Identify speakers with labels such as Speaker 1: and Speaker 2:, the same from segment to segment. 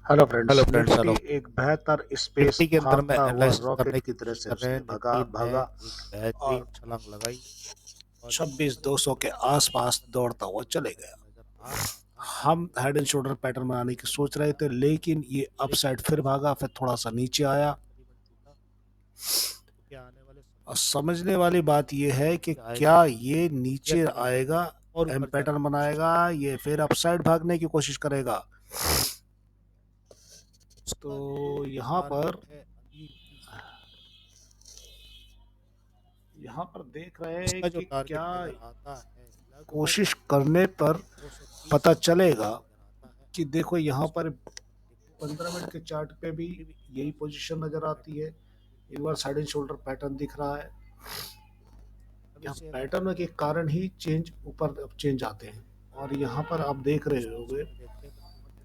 Speaker 1: Hello friends,
Speaker 2: hello friends.
Speaker 1: Nifty
Speaker 2: hello.
Speaker 1: एक बेहतर space
Speaker 2: Nifty के अंदर में
Speaker 1: भागता हुआ
Speaker 2: एनालाइज
Speaker 1: रॉकेट
Speaker 2: करने
Speaker 1: की
Speaker 2: की
Speaker 1: तरह
Speaker 2: कोशिश
Speaker 1: से
Speaker 2: कर रहे
Speaker 1: उसने
Speaker 2: हैं।
Speaker 1: भागा
Speaker 2: निफ्टी ने
Speaker 1: भागा
Speaker 2: एक
Speaker 1: और
Speaker 2: बेहतरीन छलांग लगाई और यहाँ पर एक
Speaker 1: 26,200 के आसपास दौड़ता हुआ चले गया।
Speaker 2: नजर आ रहा था।
Speaker 1: हम हेड एंड शोल्डर पैटर्न बनाने की सोच रहे थे, लेकिन ये अपसाइड फिर भागा, फिर थोड़ा सा नीचे आया।
Speaker 2: तकरीबन टूटा तो क्या आने वाले
Speaker 1: और
Speaker 2: समय में
Speaker 1: समझने वाली बात यह है कि
Speaker 2: आएगा
Speaker 1: क्या ये
Speaker 2: या
Speaker 1: नीचे
Speaker 2: करेगा
Speaker 1: आएगा,
Speaker 2: और
Speaker 1: एम
Speaker 2: ऊपर जाने
Speaker 1: पैटर्न
Speaker 2: की कोशिश
Speaker 1: बनाएगा, ये फिर अपसाइड भागने की कोशिश करेगा।
Speaker 2: इसका जो
Speaker 1: तो
Speaker 2: टारगेट है अभी
Speaker 1: यहाँ पर देख रहे हैं
Speaker 2: इसका जो
Speaker 1: कि
Speaker 2: टारगेट
Speaker 1: क्या
Speaker 2: नजर आता है लगभग
Speaker 1: कोशिश करने पर
Speaker 2: 230
Speaker 1: पता
Speaker 2: के आसपास
Speaker 1: चलेगा
Speaker 2: नजर आता है।
Speaker 1: कि देखो यहाँ पर
Speaker 2: एक
Speaker 1: 15 मिनट के चार्ट पे भी
Speaker 2: अभी भी
Speaker 1: यही पोजीशन नजर आती है। एक बार साइड एंड शोल्डर पैटर्न दिख रहा है।
Speaker 2: अभी
Speaker 1: यहाँ
Speaker 2: शेयर
Speaker 1: पैटर्न के कारण ही चेंज ऊपर चेंज आते हैं। और यहाँ पर आप देख रहे
Speaker 2: 30
Speaker 1: होंगे
Speaker 2: में देखते हैं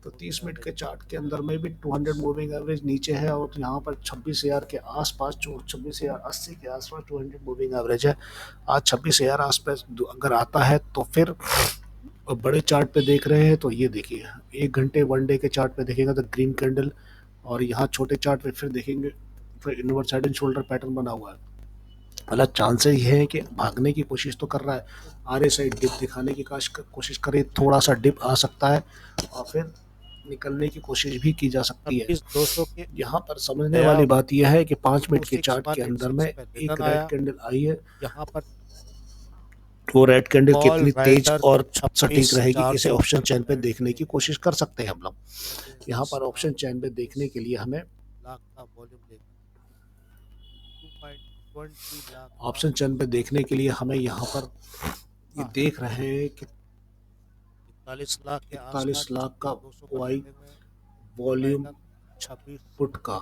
Speaker 2: तो 200
Speaker 1: तो
Speaker 2: मूविंग
Speaker 1: 30 मिनट के
Speaker 2: एवरेज
Speaker 1: चार्ट के अंदर में भी 200 मूविंग एवरेज नीचे है, और यहाँ पर 26,000 के आसपास, 26,080 के आसपास 200 मूविंग एवरेज है। आज 26,000 आसपास अगर आता है तो फिर बड़े चार्ट पे देख रहे हैं तो ये देखिए, 1 घंटे वन डे के चार्ट पे देखेंगे तो ग्रीन कैंडल, और यहाँ छोटे चार्ट पे फिर देखेंगे फिर invert side and shoulder pattern बना हुआ है। मतलब चांसेस ये है कि भागने की कोशिश तो कर रहा है, आर साइड डिप दिखाने की कोशिश करे, थोड़ा सा डिप आ सकता है और फिर निकलने की कोशिश भी की जा सकती है।
Speaker 2: 26,200 के
Speaker 1: यहाँ पर समझने
Speaker 2: गया
Speaker 1: वाली बात यह है कि 5 मिनट के चार्ट के अंदर में
Speaker 2: 26186 पे
Speaker 1: एक
Speaker 2: रिटर्न
Speaker 1: रेड
Speaker 2: आया।
Speaker 1: कैंडल आई है।
Speaker 2: यहाँ पर
Speaker 1: वो रेड कैंडल
Speaker 2: कॉल
Speaker 1: कितनी तेज
Speaker 2: राइटर
Speaker 1: और सटीक रहेगी, इसे
Speaker 2: 26,400
Speaker 1: ऑप्शन
Speaker 2: पर
Speaker 1: चैन पे देखने
Speaker 2: बैठे
Speaker 1: की
Speaker 2: हैं।
Speaker 1: कोशिश कर सकते हैं हम लोग। यहाँ पर
Speaker 2: 26 लाख
Speaker 1: ऑप्शन चैन पे देखने
Speaker 2: 25
Speaker 1: के लिए हमें
Speaker 2: लाख का वॉल्यूम देखा। 2.20 लाख का
Speaker 1: ऑप्शन चैन पे देखने के लिए हमें यहाँ पर ये
Speaker 2: है।
Speaker 1: देख रहे हैं कि
Speaker 2: 41 लाख के
Speaker 1: 41
Speaker 2: आसपास
Speaker 1: लाख का
Speaker 2: 26,200 पर
Speaker 1: वाई
Speaker 2: बैठे हुए हैं।
Speaker 1: वॉल्यूम
Speaker 2: राइटर 26
Speaker 1: पुट का,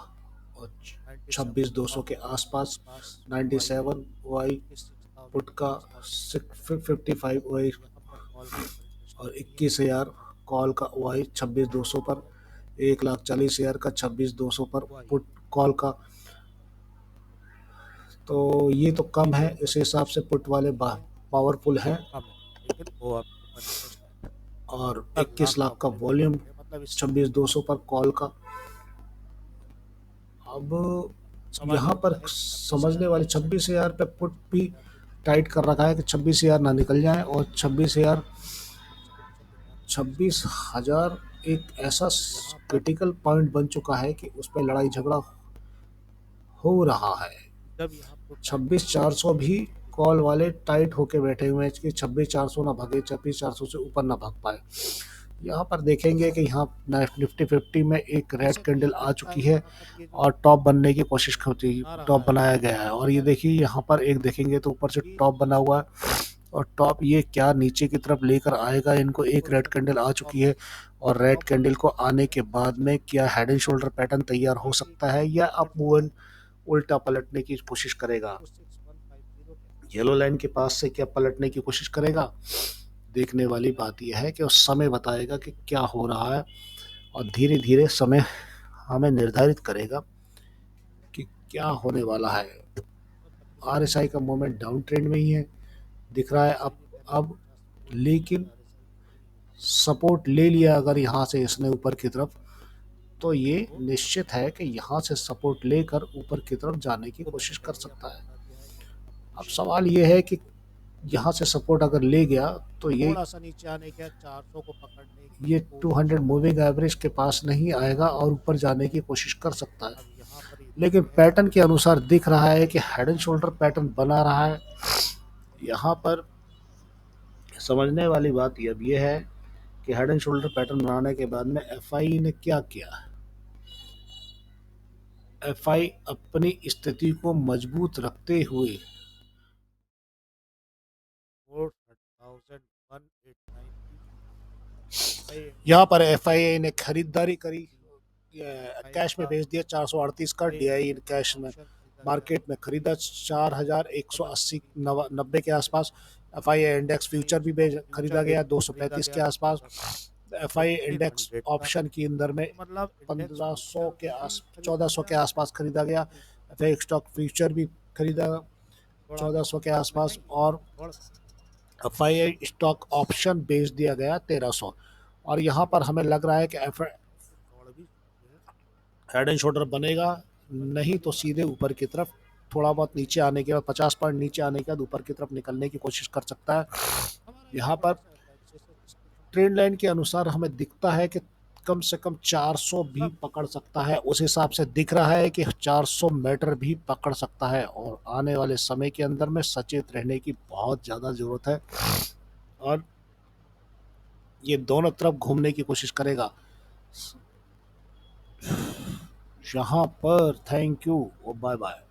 Speaker 1: और
Speaker 2: 97
Speaker 1: 26,200 के
Speaker 2: लाख के
Speaker 1: आसपास
Speaker 2: आसपास वाई
Speaker 1: 97 वाई
Speaker 2: 26,000
Speaker 1: पुट
Speaker 2: के
Speaker 1: का,
Speaker 2: आसपास बैठे हुए हैं।
Speaker 1: 55 वाई
Speaker 2: यहाँ पर कॉल के ऊपर इंटरेस्ट
Speaker 1: और
Speaker 2: नहीं है।
Speaker 1: 21,000 कॉल का वाई, 26,200 पर 1,40,000 का 26,200 पर
Speaker 2: वाई
Speaker 1: पुट कॉल का। तो ये तो
Speaker 2: अभी
Speaker 1: कम
Speaker 2: भी
Speaker 1: है,
Speaker 2: ऊपर
Speaker 1: इस
Speaker 2: की
Speaker 1: हिसाब से
Speaker 2: कोशिश
Speaker 1: पुट वाले
Speaker 2: नहीं है।
Speaker 1: पावरफुल हैं।
Speaker 2: कम है लेकिन वो ऊपर इंटरेस्ट है।
Speaker 1: और
Speaker 2: 70
Speaker 1: 21
Speaker 2: लाख का
Speaker 1: लाख का
Speaker 2: वॉल्यूम
Speaker 1: वॉल्यूम,
Speaker 2: देखा है मतलब इस
Speaker 1: 26,200 पर कॉल का। अब
Speaker 2: सवाल ये
Speaker 1: यहाँ पर
Speaker 2: उठता है कि
Speaker 1: समझने
Speaker 2: 26,000
Speaker 1: वाले,
Speaker 2: से
Speaker 1: 26,000 पे पुट भी
Speaker 2: 26,000 पे
Speaker 1: टाइट कर रखा है कि 26,000 ना निकल जाए, और 26,000,
Speaker 2: डिस्क्रिप्शन दिखाता है इसका।
Speaker 1: 26,000 एक ऐसा
Speaker 2: यहाँ पर
Speaker 1: क्रिटिकल पॉइंट बन चुका है कि उस पर लड़ाई झगड़ा हो रहा है।
Speaker 2: जब यहाँ पुट टाइट होगा
Speaker 1: 26,400 भी कॉल वाले टाइट होके बैठे हुए हैं कि 26,400 ना भागे, 26,400 से ऊपर ना भाग पाए। यहाँ पर देखेंगे कि यहाँ निफ्टी 50 में एक रेड
Speaker 2: जैसे कि
Speaker 1: कैंडल
Speaker 2: यहाँ
Speaker 1: आ
Speaker 2: लगता
Speaker 1: चुकी
Speaker 2: है कि
Speaker 1: है
Speaker 2: मतलब ये जो
Speaker 1: और टॉप बनने की कोशिश होती है,
Speaker 2: बना रहा
Speaker 1: टॉप
Speaker 2: है
Speaker 1: बनाया गया है। और ये
Speaker 2: अगर
Speaker 1: देखिए यहाँ पर एक देखेंगे तो ऊपर से
Speaker 2: ये
Speaker 1: टॉप बना हुआ है, और टॉप ये क्या नीचे की तरफ लेकर आएगा इनको। एक रेड
Speaker 2: पोर्शन
Speaker 1: कैंडल आ
Speaker 2: टॉप
Speaker 1: चुकी है, और रेड
Speaker 2: टॉप
Speaker 1: कैंडल
Speaker 2: बनने
Speaker 1: को
Speaker 2: की
Speaker 1: आने
Speaker 2: कोशिश
Speaker 1: के
Speaker 2: करेगा
Speaker 1: बाद में क्या हेड एंड शोल्डर पैटर्न तैयार हो
Speaker 2: क्योंकि
Speaker 1: सकता है, या अप
Speaker 2: टारगेट जो
Speaker 1: मूव
Speaker 2: है
Speaker 1: उल्टा पलटने की कोशिश करेगा।
Speaker 2: 26150 के
Speaker 1: येलो
Speaker 2: आसपास
Speaker 1: लाइन के
Speaker 2: है।
Speaker 1: पास से क्या पलटने की कोशिश करेगा, देखने वाली बात यह है कि उस समय बताएगा कि क्या हो रहा है। और धीरे धीरे समय हमें निर्धारित करेगा कि क्या होने वाला है।
Speaker 2: तो
Speaker 1: आर
Speaker 2: तकरीबन
Speaker 1: एस आई का मोमेंट डाउन ट्रेंड में ही है, दिख रहा है
Speaker 2: RSI
Speaker 1: अब
Speaker 2: भी पहले
Speaker 1: अब
Speaker 2: 50 के ऊपर चला गया
Speaker 1: लेकिन
Speaker 2: फिर RSI नीचे ही है।
Speaker 1: सपोर्ट ले लिया अगर यहाँ से इसने ऊपर की तरफ, तो ये
Speaker 2: तो
Speaker 1: निश्चित है कि यहाँ से सपोर्ट लेकर ऊपर की तरफ जाने की
Speaker 2: पूर्व
Speaker 1: कोशिश
Speaker 2: में
Speaker 1: कर
Speaker 2: मैंने यहाँ पर
Speaker 1: सकता है।
Speaker 2: बता दिया है कि यहाँ पर
Speaker 1: अब
Speaker 2: निफ्टी
Speaker 1: सवाल ये है कि यहाँ से सपोर्ट अगर ले गया तो
Speaker 2: थोड़ा सा नीचे आने के बाद 400 को पकड़ने की
Speaker 1: ये
Speaker 2: कोशिश
Speaker 1: 200 मूविंग
Speaker 2: करेगा।
Speaker 1: एवरेज के पास नहीं आएगा और ऊपर जाने की कोशिश कर सकता है।
Speaker 2: अब यहाँ पर ये
Speaker 1: लेकिन
Speaker 2: देखते हैं
Speaker 1: पैटर्न के अनुसार दिख रहा है कि हेड एंड शोल्डर पैटर्न बना रहा है। यहाँ पर समझने वाली बात अब ये है कि हेड एंड शोल्डर पैटर्न बनाने के बाद में एफआई ने क्या किया। एफआई अपनी स्थिति को मजबूत रखते हुए
Speaker 2: 4,189 की
Speaker 1: यहाँ पर एफआई ने खरीदारी करी,
Speaker 2: एफआई
Speaker 1: कैश में
Speaker 2: का
Speaker 1: भेज दिया 438 का,
Speaker 2: एफआई
Speaker 1: डीआई
Speaker 2: का
Speaker 1: कैश में
Speaker 2: ऑप्शन खरीदा गया
Speaker 1: मार्केट में खरीदा
Speaker 2: लगभग
Speaker 1: 4,180 90 के
Speaker 2: 3,000
Speaker 1: आसपास। F I index
Speaker 2: FI
Speaker 1: future भी
Speaker 2: स्टॉक
Speaker 1: खरीदा
Speaker 2: फ्यूचर भी
Speaker 1: गया
Speaker 2: खरीदा
Speaker 1: 235 के
Speaker 2: गया
Speaker 1: आसपास। एफ आई इंडेक्स
Speaker 2: 2,500 का।
Speaker 1: ऑप्शन के अंदर में
Speaker 2: तो मतलब इंडेक्स
Speaker 1: 1500
Speaker 2: फ्यूचर
Speaker 1: के
Speaker 2: भी
Speaker 1: आस
Speaker 2: खरीदा
Speaker 1: 1400 के
Speaker 2: गया
Speaker 1: आसपास खरीदा गया। एफ आई स्टॉक फ्यूचर भी खरीदा
Speaker 2: थोड़ा मैं
Speaker 1: 1400 के
Speaker 2: मैं
Speaker 1: आसपास,
Speaker 2: कहीं
Speaker 1: और
Speaker 2: थोड़ा
Speaker 1: एफ आई स्टॉक ऑप्शन बेच दिया गया 1300। और यहाँ पर हमें लग रहा है कि एफ
Speaker 2: दौड़ भी
Speaker 1: हेड एंड शोल्डर बनेगा, नहीं तो सीधे ऊपर की तरफ थोड़ा बहुत नीचे आने के बाद 50 पॉइंट नीचे आने के बाद ऊपर की तरफ निकलने की कोशिश कर सकता है। यहाँ पर ट्रेंड लाइन के अनुसार हमें दिखता है कि कम से कम 400 भी पकड़ सकता है, उस हिसाब से दिख रहा है कि 400 मीटर भी पकड़ सकता है और आने वाले समय के अंदर में सचेत रहने की बहुत ज़्यादा ज़रूरत है और ये दोनों तरफ घूमने की कोशिश करेगा। यहाँ पर थैंक यू और बाय बाय।